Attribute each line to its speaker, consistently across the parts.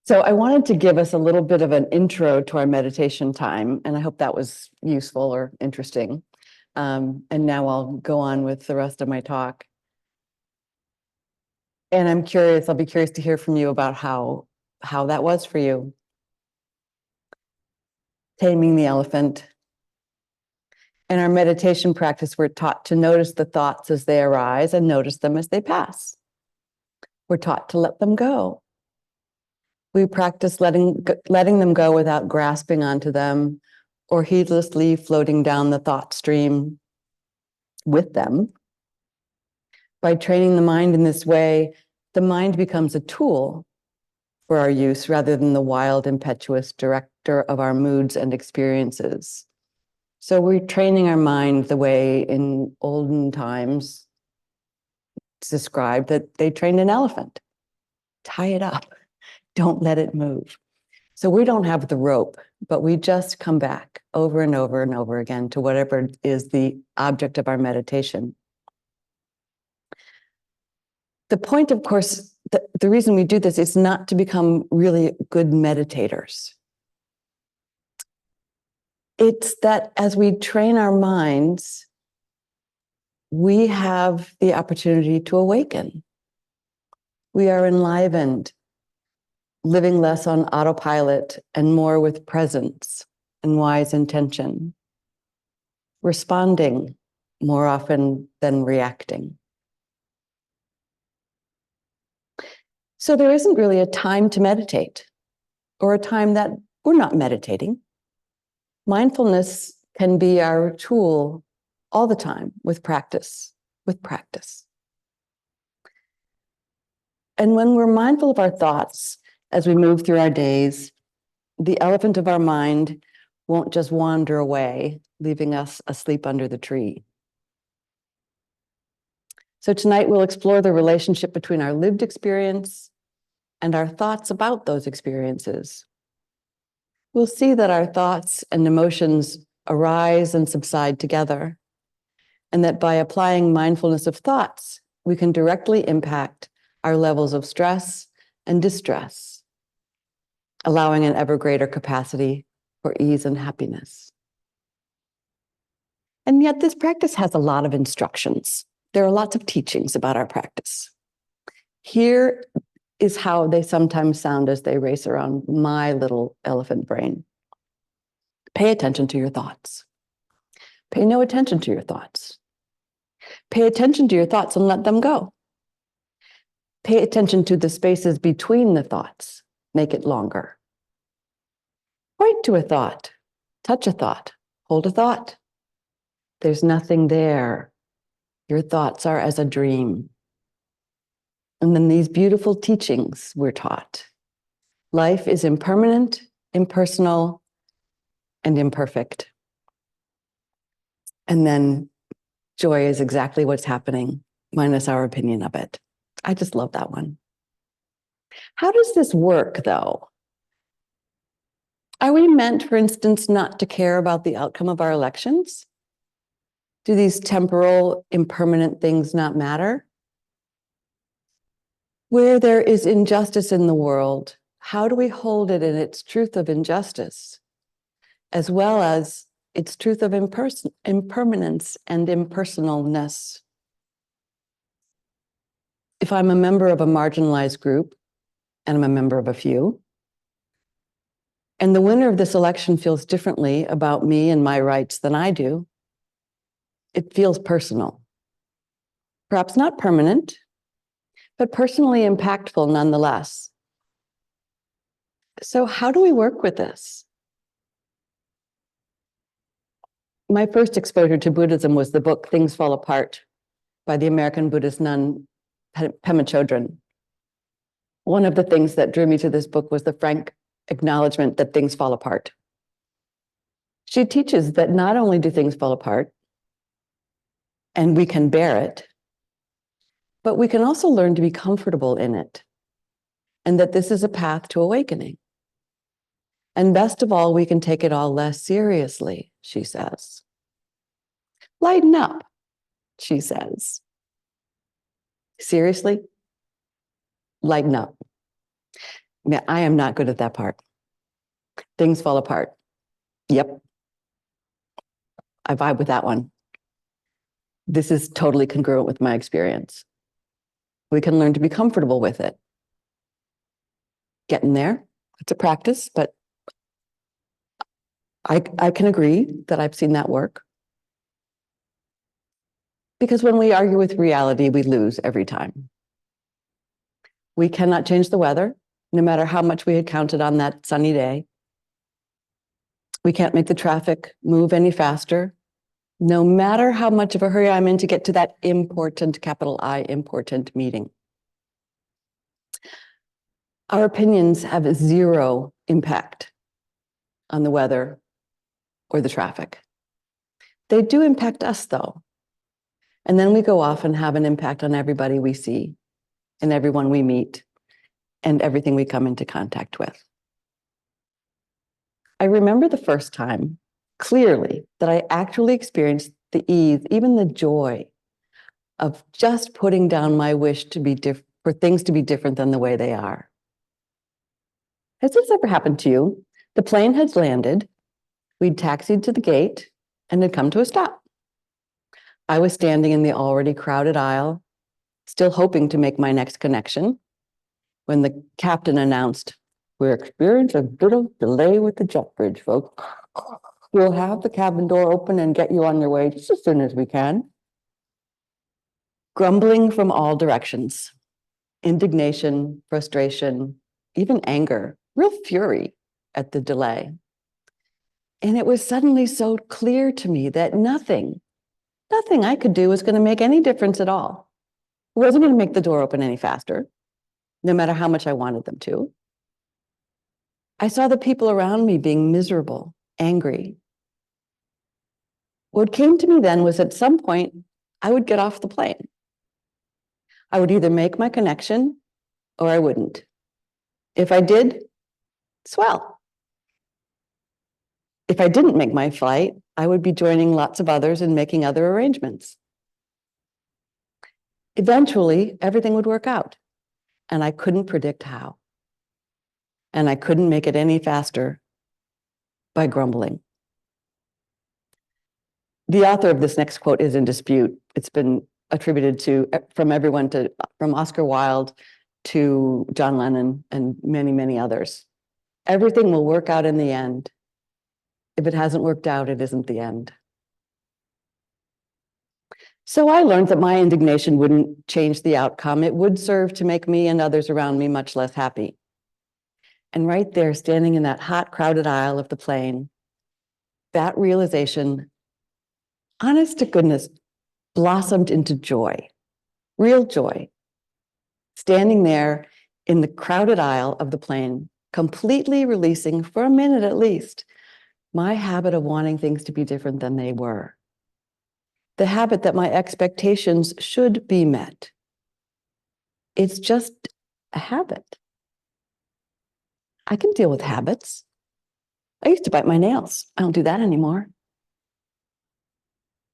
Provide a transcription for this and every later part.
Speaker 1: So I wanted to give us a little bit of an intro to our meditation time, and I hope that was useful or interesting. And now I'll go on with the rest of my talk. And I'll be curious to hear from you about how that was for you. Taming the elephant. In our meditation practice, we're taught to notice the thoughts as they arise and notice them as they pass. We're taught to let them go. We practice letting them go without grasping onto them or heedlessly floating down the thought stream with them. By training the mind in this way, the mind becomes a tool for our use rather than the wild, impetuous director of our moods and experiences. So we're training our mind the way in olden times it's described that they trained an elephant. Tie it up. Don't let it move. So we don't have the rope, but we just come back over and over and over again to whatever is the object of our meditation. The point, of course, the reason we do this is not to become really good meditators. It's that as we train our minds, we have the opportunity to awaken. We are enlivened, living less on autopilot and more with presence and wise intention, responding more often than reacting. So there isn't really a time to meditate or a time that we're not meditating. Mindfulness can be our tool all the time with practice. And when we're mindful of our thoughts as we move through our days, the elephant of our mind won't just wander away, leaving us asleep under the tree. So tonight we'll explore the relationship between our lived experience and our thoughts about those experiences. We'll see that our thoughts and emotions arise and subside together, and that by applying mindfulness of thoughts, we can directly impact our levels of stress and distress, allowing an ever greater capacity for ease and happiness. And yet this practice has a lot of instructions. There are lots of teachings about our practice. Here is how they sometimes sound as they race around my little elephant brain. Pay attention to your thoughts. Pay no attention to your thoughts. Pay attention to your thoughts and let them go. Pay attention to the spaces between the thoughts. Make it longer. Point to a thought. Touch a thought. Hold a thought. There's nothing there. Your thoughts are as a dream. And then these beautiful teachings we're taught. Life is impermanent, impersonal, and imperfect. And then joy is exactly what's happening, minus our opinion of it. I just love that one. How does this work, though? Are we meant, for instance, not to care about the outcome of our elections? Do these temporal, impermanent things not matter? Where there is injustice in the world, how do we hold it in its truth of injustice, as well as its truth of impermanence and impersonalness? If I'm a member of a marginalized group, and I'm a member of a few, and the winner of this election feels differently about me and my rights than I do, it feels personal. Perhaps not permanent, but personally impactful nonetheless. So how do we work with this? My first exposure to Buddhism was the book Things Fall Apart by the American Buddhist nun Pema Chodron. One of the things that drew me to this book was the frank acknowledgement that things fall apart. She teaches that not only do things fall apart, and we can bear it, but we can also learn to be comfortable in it, and that this is a path to awakening. And best of all, we can take it all less seriously, she says. Lighten up, she says. Seriously? Lighten up. Yeah, I am not good at that part. Things fall apart. Yep. I vibe with that one. This is totally congruent with my experience. We can learn to be comfortable with it. Getting there, it's a practice, but I can agree that I've seen that work. Because when we argue with reality, we lose every time. We cannot change the weather, no matter how much we had counted on that sunny day. We can't make the traffic move any faster, no matter how much of a hurry I'm in to get to that important, capital I, important meeting. Our opinions have zero impact on the weather or the traffic. They do impact us, though. And then we go off and have an impact on everybody we see and everyone we meet and everything we come into contact with. I remember the first time clearly that I actually experienced the ease, even the joy of just putting down my wish to be for things to be different than the way they are. Has this ever happened to you? The plane had landed, we'd taxied to the gate, and had come to a stop. I was standing in the already crowded aisle, still hoping to make my next connection, when the captain announced, "We're experiencing a bit of delay with the jet bridge, folks. We'll have the cabin door open and get you on your way just as soon as we can." Grumbling from all directions, indignation, frustration, even anger, real fury at the delay. And it was suddenly so clear to me that nothing I could do was going to make any difference at all. It wasn't going to make the door open any faster, no matter how much I wanted them to. I saw the people around me being miserable, angry. What came to me then was at some point, I would get off the plane. I would either make my connection or I wouldn't. If I did, swell. If I didn't make my flight, I would be joining lots of others and making other arrangements. Eventually, everything would work out, and I couldn't predict how. And I couldn't make it any faster by grumbling. The author of this next quote is in dispute. It's been attributed to from Oscar Wilde to John Lennon and many, many others. Everything will work out in the end. If it hasn't worked out, it isn't the end. So I learned that my indignation wouldn't change the outcome. It would serve to make me and others around me much less happy. And right there, standing in that hot, crowded aisle of the plane, that realization, honest to goodness, blossomed into joy, real joy. Standing there in the crowded aisle of the plane, completely releasing, for a minute at least, my habit of wanting things to be different than they were. The habit that my expectations should be met. It's just a habit. I can deal with habits. I used to bite my nails. I don't do that anymore.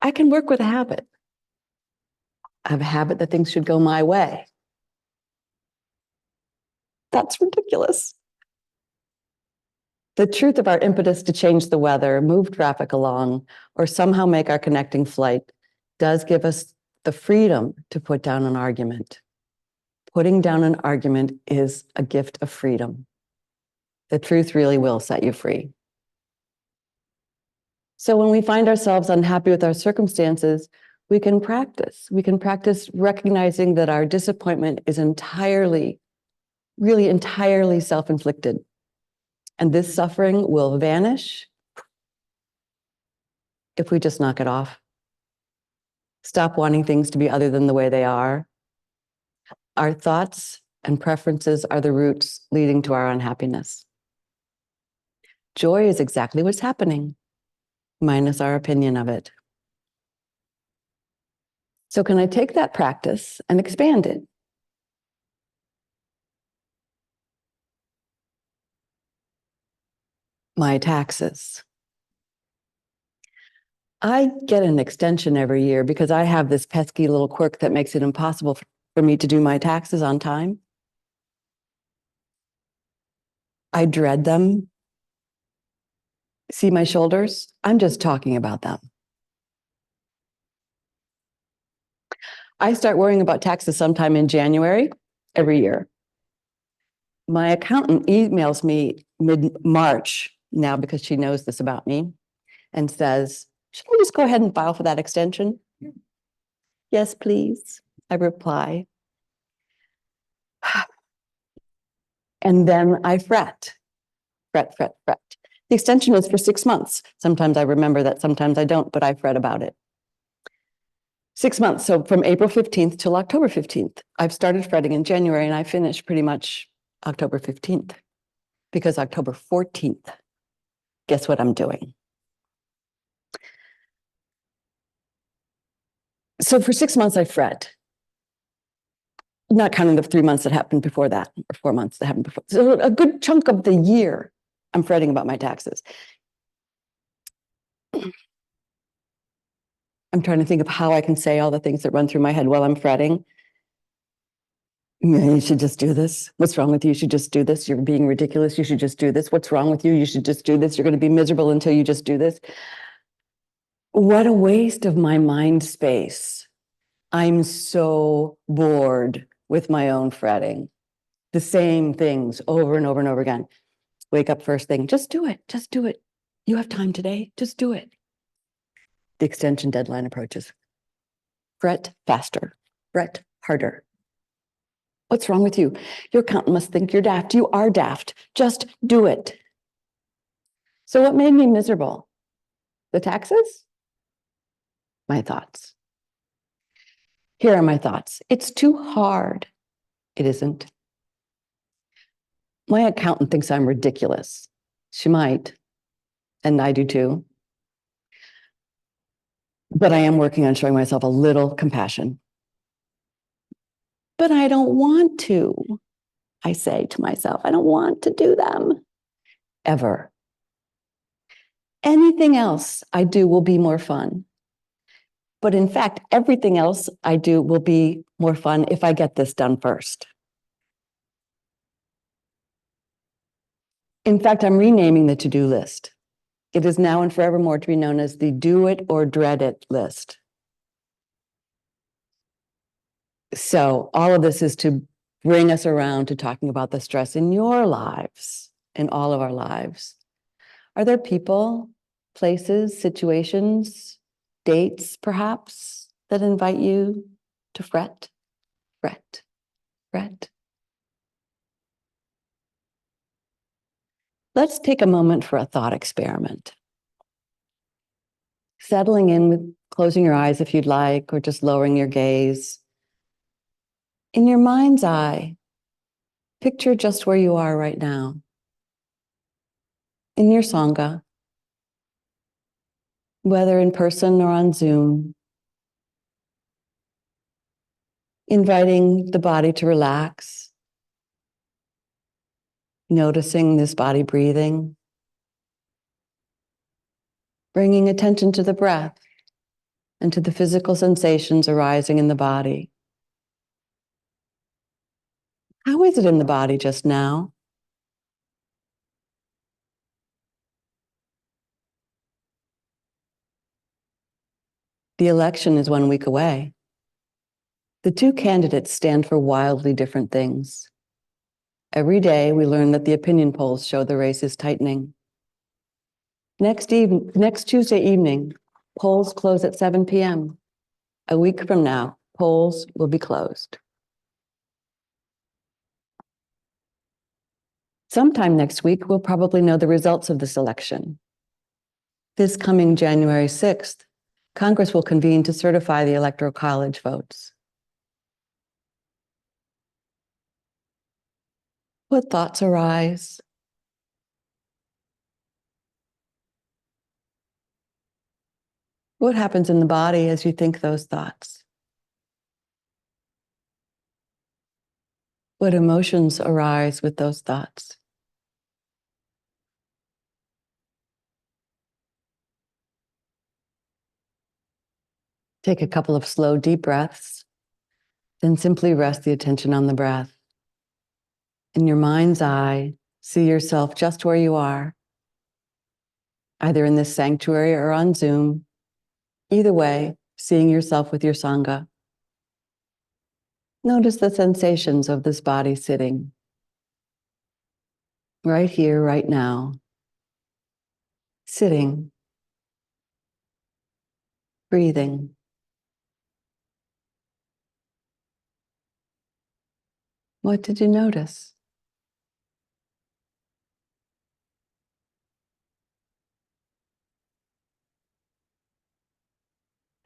Speaker 1: I can work with a habit. I have a habit that things should go my way. That's ridiculous. The truth of our impetus to change the weather, move traffic along, or somehow make our connecting flight does give us the freedom to put down an argument. Putting down an argument is a gift of freedom. The truth really will set you free. So when we find ourselves unhappy with our circumstances, we can practice. We can practice recognizing that our disappointment is entirely, really entirely self-inflicted. And this suffering will vanish if we just knock it off. Stop wanting things to be other than the way they are. Our thoughts and preferences are the roots leading to our unhappiness. Joy is exactly what's happening, minus our opinion of it. So can I take that practice and expand it? My taxes. I get an extension every year because I have this pesky little quirk that makes it impossible for me to do my taxes on time. I dread them. See my shoulders? I'm just talking about them. I start worrying about taxes sometime in January every year. My accountant emails me mid-March now because she knows this about me and says, should I just go ahead and file for that extension? Yes, please. I reply. And then I fret. The extension is for 6 months. Sometimes I remember that, sometimes I don't, but I fret about it. 6 months, so from April 15th till October 15th. I've started fretting in January and I finish pretty much October 15th because October 14th, guess what I'm doing? So for 6 months I fret, not counting the 3 months that happened before that, or 4 months that happened before. So a good chunk of the year, I'm fretting about my taxes. I'm trying to think of how I can say all the things that run through my head while I'm fretting. You should just do this. What's wrong with you? You should just do this. You're being ridiculous. You should just do this. What's wrong with you? You should just do this. You're going to be miserable until you just do this. What a waste of my mind space. I'm so bored with my own fretting. The same things over and over and over again. Wake up first thing. Just do it. Just do it. You have time today. Just do it. The extension deadline approaches. Fret faster. Fret harder. What's wrong with you? Your accountant must think you're daft. You are daft. Just do it. So what made me miserable? The taxes? My thoughts. Here are my thoughts. It's too hard. It isn't. My accountant thinks I'm ridiculous. She might, and I do too. But I am working on showing myself a little compassion. But I don't want to, I say to myself. I don't want to do them, ever. Anything else I do will be more fun. But in fact, everything else I do will be more fun if I get this done first. In fact, I'm renaming the to-do list. It is now and forevermore to be known as the do it or dread it list. So all of this is to bring us around to talking about the stress in your lives, in all of our lives. Are there people, places, situations, dates, perhaps, that invite you to fret, fret, fret? Let's take a moment for a thought experiment. Settling in with closing your eyes if you'd like, or just lowering your gaze. In your mind's eye, picture just where you are right now. In your Sangha, whether in person or on Zoom, inviting the body to relax, noticing this body breathing, bringing attention to the breath and to the physical sensations arising in the body. How is it in the body just now? The election is 1 week away. The two candidates stand for wildly different things. Every day we learn that the opinion polls show the race is tightening. Next Tuesday evening, polls close at 7 p.m. A week from now, polls will be closed. Sometime next week, we'll probably know the results of this election. This coming January 6th, Congress will convene to certify the Electoral College votes. What thoughts arise? What happens in the body as you think those thoughts? What emotions arise with those thoughts? Take a couple of slow, deep breaths, then simply rest the attention on the breath. In your mind's eye, See yourself just where you are, either in this sanctuary or on Zoom. Either way, seeing yourself with your Sangha. Notice the sensations of this body sitting right here, right now. Sitting, breathing. What did you notice?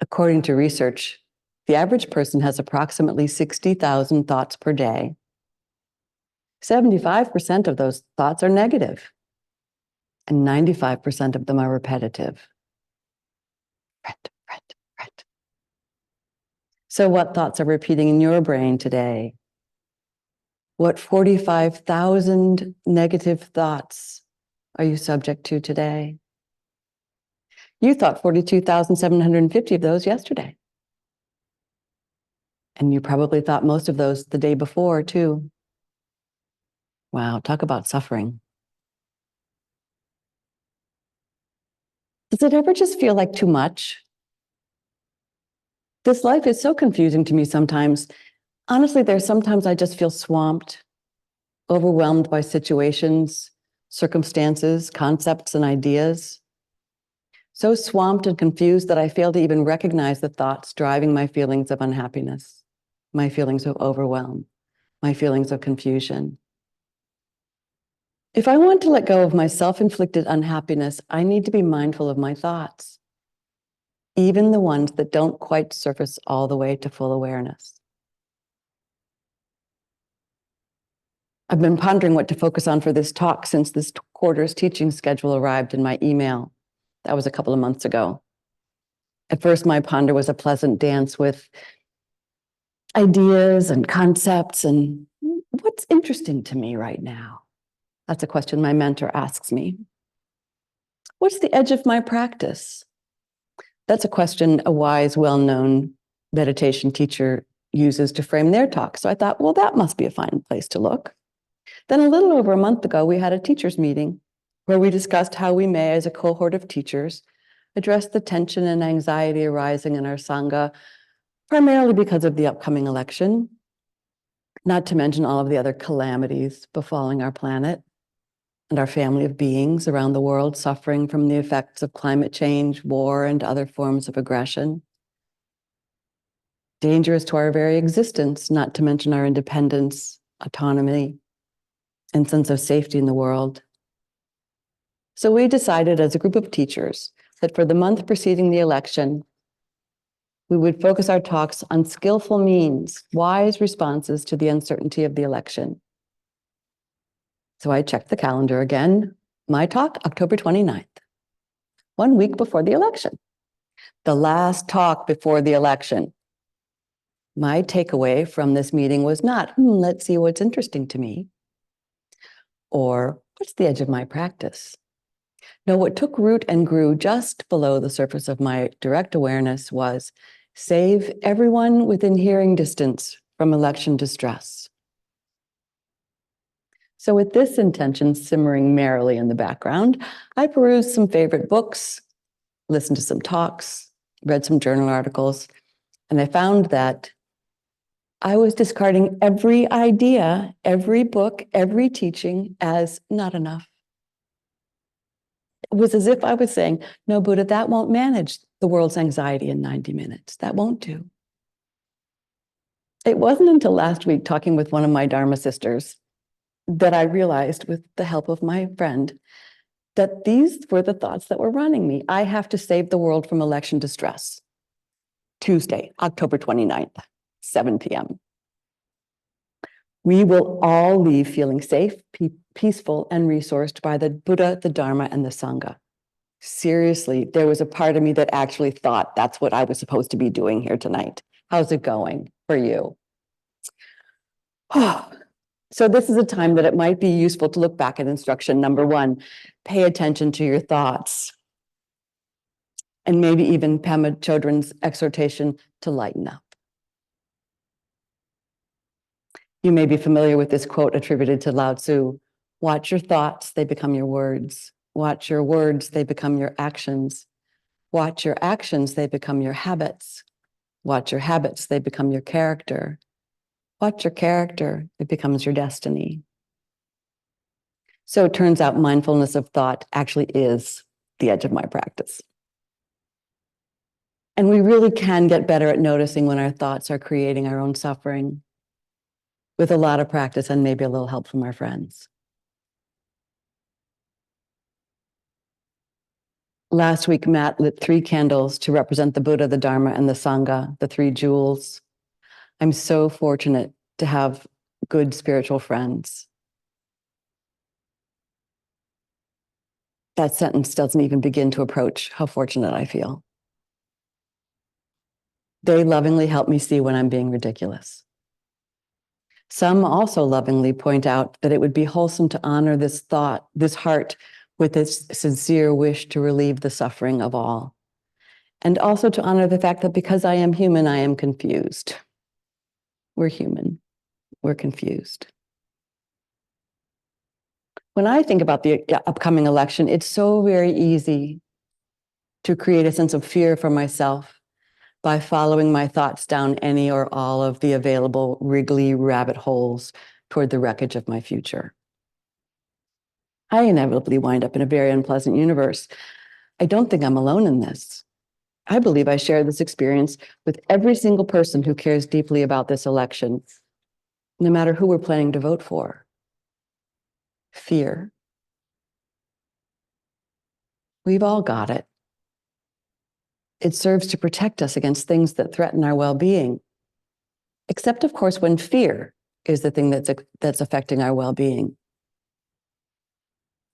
Speaker 1: According to research, the average person has approximately 60,000 thoughts per day. 75% of those thoughts are negative, and 95% of them are repetitive. Right. So what thoughts are repeating in your brain today? What 45,000 negative thoughts are you subject to today? You thought 42,750 of those yesterday. And you probably thought most of those the day before, too. Wow, talk about suffering. Does it ever just feel like too much? This life is so confusing to me sometimes. Honestly, there's sometimes I just feel swamped, overwhelmed by situations, circumstances, concepts, and ideas. So swamped and confused that I fail to even recognize the thoughts driving my feelings of unhappiness, my feelings of overwhelm, my feelings of confusion. If I want to let go of my self-inflicted unhappiness, I need to be mindful of my thoughts, even the ones that don't quite surface all the way to full awareness. I've been pondering what to focus on for this talk since this quarter's teaching schedule arrived in my email. That was a couple of months ago. At first, my ponder was a pleasant dance with ideas and concepts and what's interesting to me right now. That's a question my mentor asks me. What's the edge of my practice? That's a question a wise, well-known meditation teacher uses to frame their talk. So I thought, well, that must be a fine place to look. Then a little over a month ago, we had a teachers' meeting where we discussed how we may, as a cohort of teachers, address the tension and anxiety arising in our Sangha, primarily because of the upcoming election, not to mention all of the other calamities befalling our planet and our family of beings around the world suffering from the effects of climate change, war, and other forms of aggression. Dangerous to our very existence, not to mention our independence, autonomy, and sense of safety in the world. So we decided as a group of teachers that for the month preceding the election, we would focus our talks on skillful means, wise responses to the uncertainty of the election. So I checked the calendar again. My talk, October 29th, 1 week before the election. The last talk before the election. My takeaway from this meeting was not, let's see what's interesting to me, or what's the edge of my practice. No, what took root and grew just below the surface of my direct awareness was save everyone within hearing distance from election distress. So with this intention simmering merrily in the background, I perused some favorite books, listened to some talks, read some journal articles, and I found that I was discarding every idea, every book, every teaching as not enough. It was as if I was saying, no, Buddha, that won't manage the world's anxiety in 90 minutes. That won't do. It wasn't until last week, talking with one of my Dharma sisters, that I realized, with the help of my friend, that these were the thoughts that were running me. I have to save the world from election distress. Tuesday, October 29th, 7 p.m. We will all leave feeling safe, peaceful, and resourced by the Buddha, the Dharma, and the Sangha. Seriously, there was a part of me that actually thought that's what I was supposed to be doing here tonight. How's it going for you? So this is a time that it might be useful to look back at instruction number 1. Pay attention to your thoughts. And maybe even Pema Chodron's exhortation to lighten up. You may be familiar with this quote attributed to Lao Tzu. Watch your thoughts, they become your words. Watch your words, they become your actions. Watch your actions, they become your habits. Watch your habits, they become your character. Watch your character, it becomes your destiny. So it turns out mindfulness of thought actually is the edge of my practice. And we really can get better at noticing when our thoughts are creating our own suffering with a lot of practice and maybe a little help from our friends. Last week, Matt lit 3 candles to represent the Buddha, the Dharma, and the Sangha, the 3 jewels. I'm so fortunate to have good spiritual friends. That sentence doesn't even begin to approach how fortunate I feel. They lovingly help me see when I'm being ridiculous. Some also lovingly point out that it would be wholesome to honor this thought, this heart, with its sincere wish to relieve the suffering of all. And also to honor the fact that because I am human, I am confused. We're human. We're confused. When I think about the upcoming election, it's so very easy to create a sense of fear for myself by following my thoughts down any or all of the available wriggly rabbit holes toward the wreckage of my future. I inevitably wind up in a very unpleasant universe. I don't think I'm alone in this. I believe I share this experience with every single person who cares deeply about this election, no matter who we're planning to vote for. Fear. We've all got it. It serves to protect us against things that threaten our well-being, except, of course, when fear is the thing that's affecting our well-being.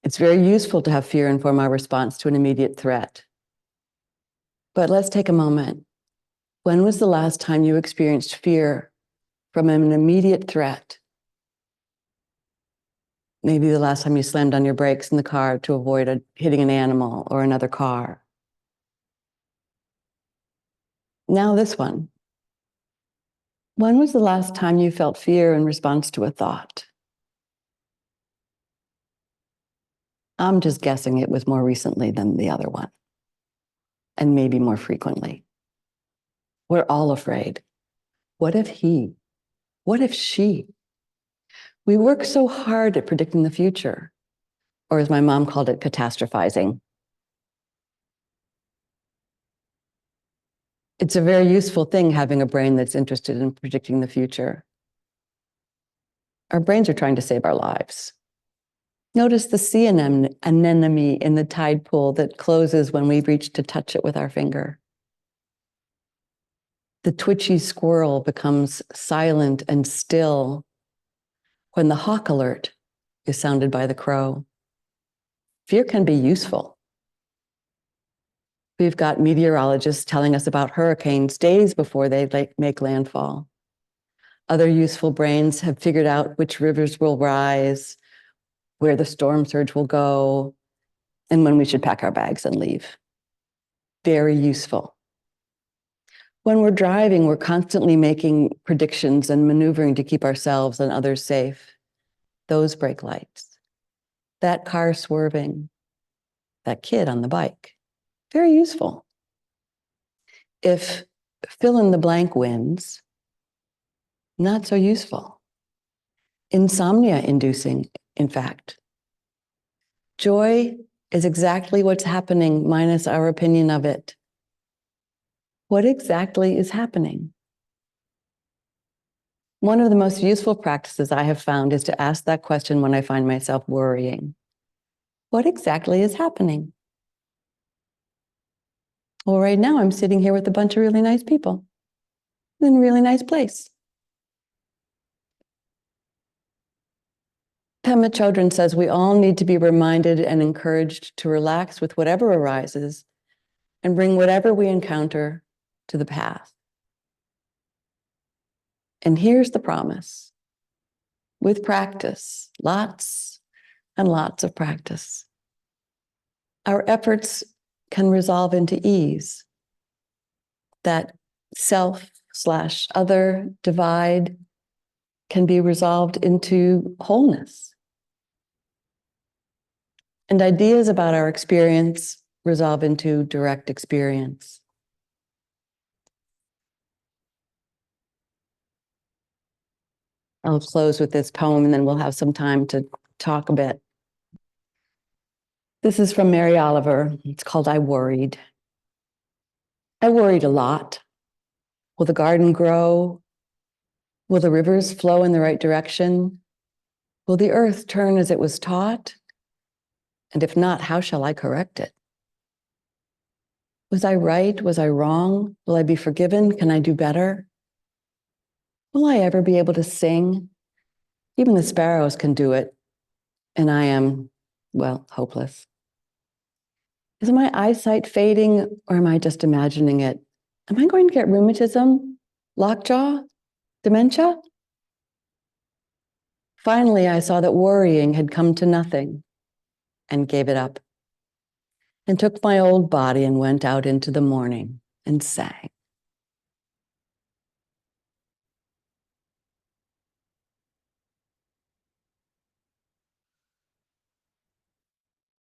Speaker 1: It's very useful to have fear inform our response to an immediate threat. But let's take a moment. When was the last time you experienced fear from an immediate threat? Maybe the last time you slammed on your brakes in the car to avoid hitting an animal or another car. Now this one. When was the last time you felt fear in response to a thought? I'm just guessing it was more recently than the other one, and maybe more frequently. We're all afraid. What if he? What if she? We work so hard at predicting the future, or as my mom called it, catastrophizing. It's a very useful thing having a brain that's interested in predicting the future. Our brains are trying to save our lives. Notice the sea anemone in the tide pool that closes when we reach to touch it with our finger. The twitchy squirrel becomes silent and still when the hawk alert is sounded by the crow. Fear can be useful. We've got meteorologists telling us about hurricanes days before they make landfall. Other useful brains have figured out which rivers will rise, where the storm surge will go, and when we should pack our bags and leave. Very useful. When we're driving, we're constantly making predictions and maneuvering to keep ourselves and others safe. Those brake lights, that car swerving, that kid on the bike, very useful. If fill in the blank wins, not so useful. Insomnia inducing, in fact. Joy is exactly what's happening minus our opinion of it. What exactly is happening? One of the most useful practices I have found is to ask that question when I find myself worrying. What exactly is happening? Well, right now I'm sitting here with a bunch of really nice people in a really nice place. Pema Chodron says we all need to be reminded and encouraged to relax with whatever arises and bring whatever we encounter to the path. And here's the promise. With practice, lots and lots of practice, our efforts can resolve into ease. That self/other divide can be resolved into wholeness. And ideas about our experience resolve into direct experience. I'll close with this poem and then we'll have some time to talk a bit. This is from Mary Oliver. It's called I Worried. I worried a lot. Will the garden grow? Will the rivers flow in the right direction? Will the earth turn as it was taught? And if not, how shall I correct it? Was I right? Was I wrong? Will I be forgiven? Can I do better? Will I ever be able to sing? Even the sparrows can do it. And I am, well, hopeless. Is my eyesight fading or am I just imagining it? Am I going to get rheumatism, lockjaw, dementia? Finally, I saw that worrying had come to nothing and gave it up and took my old body and went out into the morning and sang.